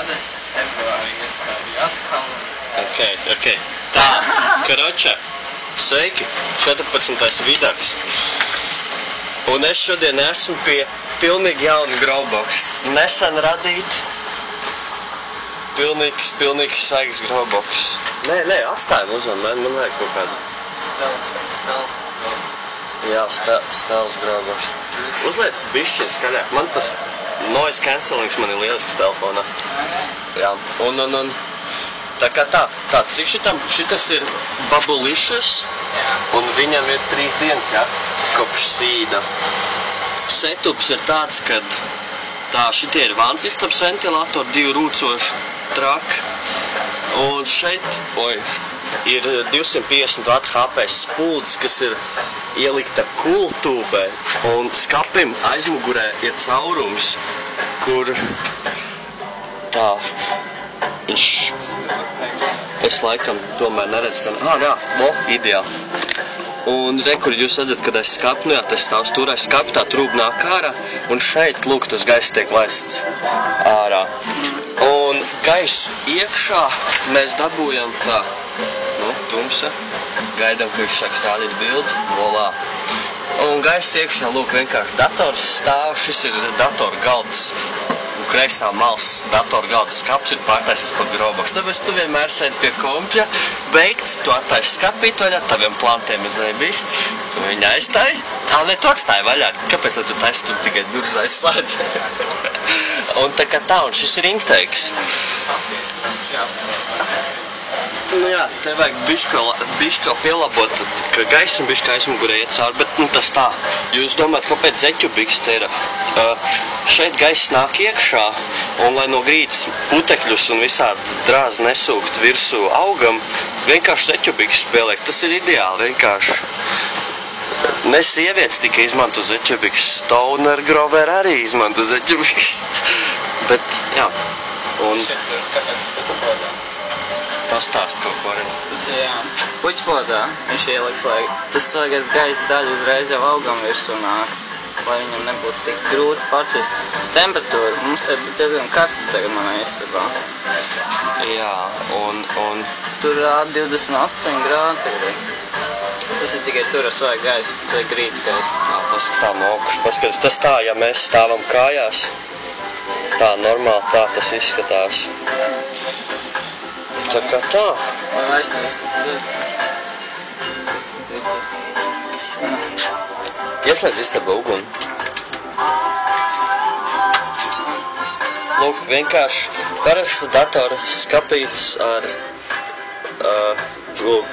gades februārī iestādīja atkal. Ok. Tā, karoča, sveiki, 14. vidaks. Un es šodien esmu pie pilnīgi jauna growbox. Nesen radīt. Pilnīgi svaigs growbox. Nē, atstājam uzman, man vajag kaut kādu. Stels. Jā, stels growbox. Uzliec bišķiņ skaļāk. Man tas noise cancellings man ir lielisks telefonā. Jā, un tā kā tā, cik šitas ir Bubblicious, un viņam ir 3 dienas, jā, kopš sīda. Setups ir tāds, kad šitie ir vansistabs ventilatori, 2 rūcoši traki, un šeit, ir 250 W HP spuldis, kas ir ielikta kultūbē, un skapim aizmugurē ir caurums, kur tā, es laikam tomēr neredzu, ideāli. Un kur jūs redzat, kad es skapu, tas stāv stūrē skapu, tā trūba nāk ārā, un šeit, lūk, tas gaiss tiek laists ārā. Un gaiss iekšā mēs dabūjam tā, tumsa, gaidām, ka viņš sāk stādīt bildi, volā. Un gaiss iekšā, lūk, vienkārši dators stāv, šis ir datora galds. Kreisā malas datora galda skaps ir pārtaisies par growbox. Tāpēc tu vienmēr sēdi pie kompļa, beigts, tu attaisi skapīt vaļā, taviem plantiem ir nebijis, tu viņu aiztaisi. Tu atstāji vaļā, kāpēc tu taisi, tu tikai durvis aizslēdz? Un tā kā tā, un šis ir inteiks. Jā, te vajag bišķo pielabot, ka gaisu un bišķi aizmugurē iet cauri, bet tas tā. Jūs domājat, kāpēc zeķubiks te ir? Šeit gaiss nāk iekšā, un lai no grīdas putekļus un visādi drāzi nesūkt virsū augam, vienkārši zeķubiks pieliek. Tas ir ideāli, vienkārši. Ne sievietes tikai izmanto zeķubiks, Stoner Grover arī izmanto zeķubiks. Bet, jā. Un pastāst kaut ko arī. Tas ir, jā, puķpodā viņš ieliks, lai tas svagais gaisa daļa uzreiz jau augam virsū nākt, lai viņam nebūtu tik grūti pacist. Temperatūra, mums te diezgan karsts tagad manā istabā. Jā, un... Tur rāda 28 grādi. Tas ir tikai tur ar svaigu gaisu, tā ir grītas gaisa. Jā, paskatā no augšas, paskatās. Tas tā, ja mēs stāvam kājās, tā normāli tā tas izskatās. Tā kā tā. Vai vairs nesat? Ieslēdz istaba uguni. Lūk, vienkārši parasts datora skapīts ar, lūk,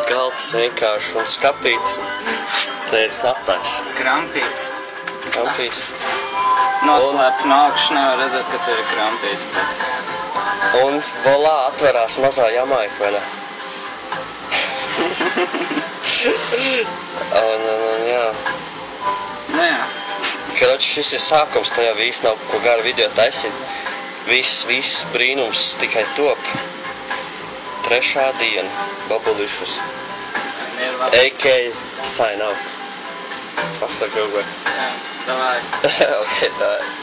galds vienkārši un skapīts. Te ir snatais. Krampīts. Noslēpts no augšas nevar redzēt, ka tur ir krampīts. Un volā atverās mazā Jamaika vaļā. Un jā. Jā. Karoči, šis ir sākums, tajā vīsi nav ko garu video taisīt. Viss brīnums tikai top. 3. diena, Bubblicious. AK, sign out. Pasaka kaut ko. Jā, davai. Ok, davai.